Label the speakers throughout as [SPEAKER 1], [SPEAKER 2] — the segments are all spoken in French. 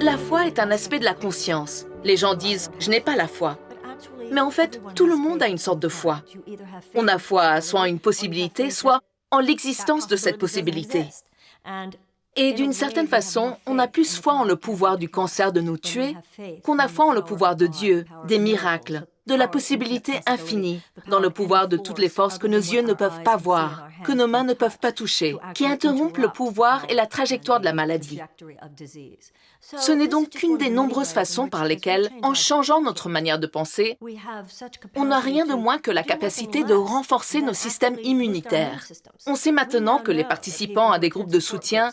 [SPEAKER 1] La foi est un aspect de la conscience. Les gens disent « je n'ai pas la foi ». Mais en fait, tout le monde a une sorte de foi. On a foi soit en une possibilité, soit en l'existence de cette possibilité. Et d'une certaine façon, on a plus foi en le pouvoir du cancer de nous tuer qu'on a foi en le pouvoir de Dieu, des miracles, de la possibilité infinie, dans le pouvoir de toutes les forces que nos yeux ne peuvent pas voir, que nos mains ne peuvent pas toucher, qui interrompent le pouvoir et la trajectoire de la maladie. Ce n'est donc qu'une des nombreuses façons par lesquelles, en changeant notre manière de penser, on n'a rien de moins que la capacité de renforcer nos systèmes immunitaires. On sait maintenant que les participants à des groupes de soutien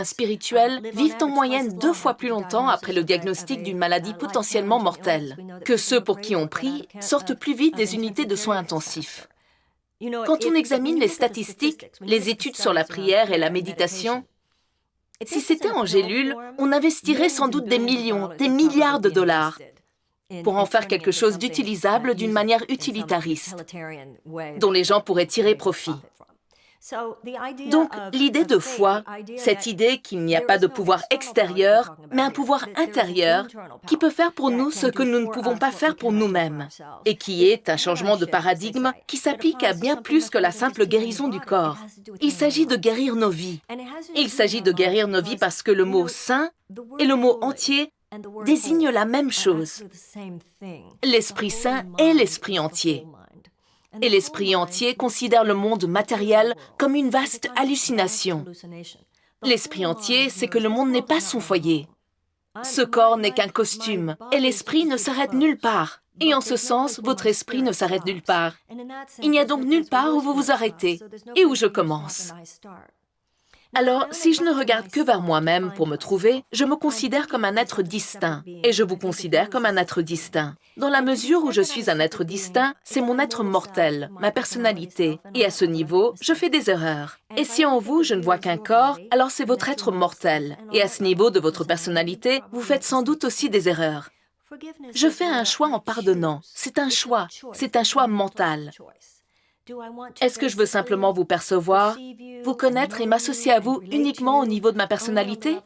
[SPEAKER 1] spirituels, vivent en moyenne 2 fois plus longtemps après le diagnostic d'une maladie potentiellement mortelle, que ceux pour qui on prie sortent plus vite des unités de soins intensifs. Quand on examine les statistiques, les études sur la prière et la méditation, si c'était en gélules, on investirait sans doute des millions, des milliards de dollars pour en faire quelque chose d'utilisable d'une manière utilitariste, dont les gens pourraient tirer profit. Donc, l'idée de foi, cette idée qu'il n'y a pas de pouvoir extérieur, mais un pouvoir intérieur qui peut faire pour nous ce que nous ne pouvons pas faire pour nous-mêmes, et qui est un changement de paradigme qui s'applique à bien plus que la simple guérison du corps. Il s'agit de guérir nos vies. Il s'agit de guérir nos vies parce que le mot « saint » et le mot « entier » désignent la même chose. L'Esprit Saint est l'Esprit entier. Et l'Esprit entier considère le monde matériel comme une vaste hallucination. L'Esprit entier sait que le monde n'est pas son foyer. Ce corps n'est qu'un costume, et l'Esprit ne s'arrête nulle part. Et en ce sens, votre esprit ne s'arrête nulle part. Il n'y a donc nulle part où vous vous arrêtez, et où je commence. Alors, si je ne regarde que vers moi-même pour me trouver, je me considère comme un être distinct, et je vous considère comme un être distinct. Dans la mesure où je suis un être distinct, c'est mon être mortel, ma personnalité, et à ce niveau, je fais des erreurs. Et si en vous, je ne vois qu'un corps, alors c'est votre être mortel, et à ce niveau de votre personnalité, vous faites sans doute aussi des erreurs. Je fais un choix en pardonnant, c'est un choix mental. Est-ce que je veux simplement vous percevoir, vous connaître et m'associer à vous uniquement au niveau de ma personnalité?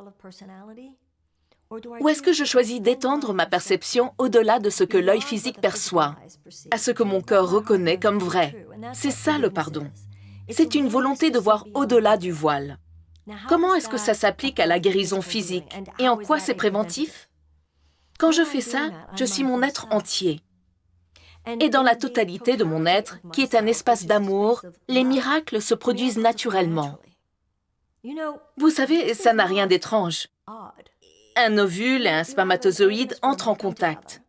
[SPEAKER 1] Ou est-ce que je choisis d'étendre ma perception au-delà de ce que l'œil physique perçoit, à ce que mon cœur reconnaît comme vrai? C'est ça le pardon. C'est une volonté de voir au-delà du voile. Comment est-ce que ça s'applique à la guérison physique et en quoi c'est préventif? Quand je fais ça, je suis mon être entier. Et dans la totalité de mon être, qui est un espace d'amour, les miracles se produisent naturellement. Vous savez, ça n'a rien d'étrange. Un ovule et un spermatozoïde entrent en contact.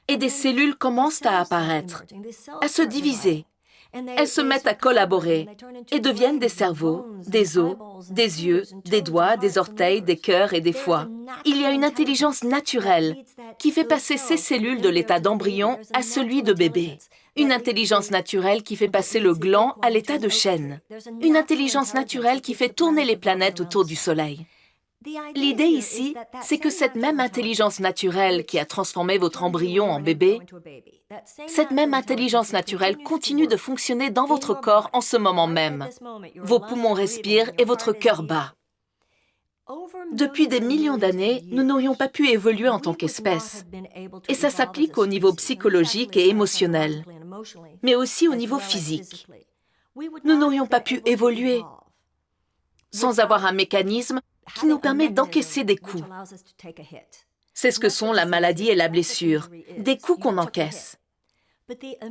[SPEAKER 1] Et des cellules commencent à apparaître, à se diviser. Elles se mettent à collaborer et deviennent des cerveaux, des os, des yeux, des doigts, des orteils, des cœurs et des foies. Il y a une intelligence naturelle qui fait passer ces cellules de l'état d'embryon à celui de bébé. Une intelligence naturelle qui fait passer le gland à l'état de chêne. Une intelligence naturelle qui fait tourner les planètes autour du Soleil. L'idée ici, c'est que cette même intelligence naturelle qui a transformé votre embryon en bébé, cette même intelligence naturelle continue de fonctionner dans votre corps en ce moment même. Vos poumons respirent et votre cœur bat. Depuis des millions d'années, nous n'aurions pas pu évoluer en tant qu'espèce. Et ça s'applique au niveau psychologique et émotionnel, mais aussi au niveau physique. Nous n'aurions pas pu évoluer sans avoir un mécanisme qui nous permet d'encaisser des coups. C'est ce que sont la maladie et la blessure, des coups qu'on encaisse.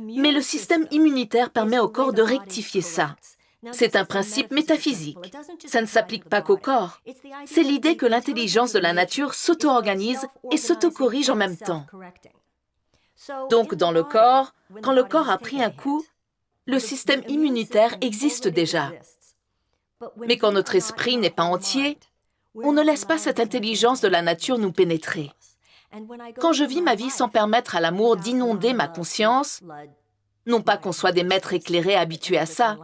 [SPEAKER 1] Mais le système immunitaire permet au corps de rectifier ça. C'est un principe métaphysique. Ça ne s'applique pas qu'au corps. C'est l'idée que l'intelligence de la nature s'auto-organise et s'auto-corrige en même temps. Donc, dans le corps, quand le corps a pris un coup, le système immunitaire existe déjà. Mais quand notre esprit n'est pas entier, on ne laisse pas cette intelligence de la nature nous pénétrer. Quand je vis ma vie sans permettre à l'amour d'inonder ma conscience, non pas qu'on soit des maîtres éclairés habitués à ça,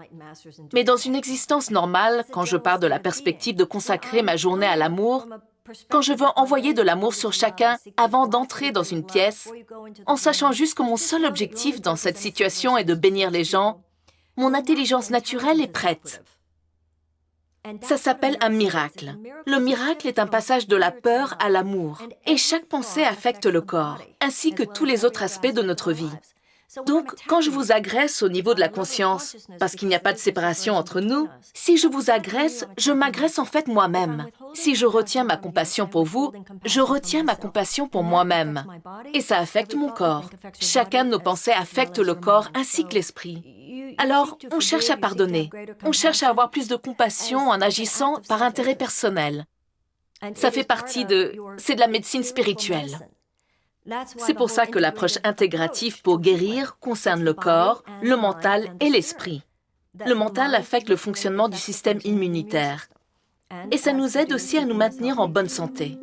[SPEAKER 1] mais dans une existence normale, quand je pars de la perspective de consacrer ma journée à l'amour, quand je veux envoyer de l'amour sur chacun avant d'entrer dans une pièce, en sachant juste que mon seul objectif dans cette situation est de bénir les gens, mon intelligence naturelle est prête. Ça s'appelle un miracle. Le miracle est un passage de la peur à l'amour. Et chaque pensée affecte le corps, ainsi que tous les autres aspects de notre vie. Donc, quand je vous agresse au niveau de la conscience, parce qu'il n'y a pas de séparation entre nous, si je vous agresse, je m'agresse en fait moi-même. Si je retiens ma compassion pour vous, je retiens ma compassion pour moi-même. Et ça affecte mon corps. Chacun de nos pensées affecte le corps ainsi que l'esprit. Alors, on cherche à pardonner. On cherche à avoir plus de compassion en agissant par intérêt personnel. Ça fait partie c'est de la médecine spirituelle. C'est pour ça que l'approche intégrative pour guérir concerne le corps, le mental et l'esprit. Le mental affecte le fonctionnement du système immunitaire. Et ça nous aide aussi à nous maintenir en bonne santé.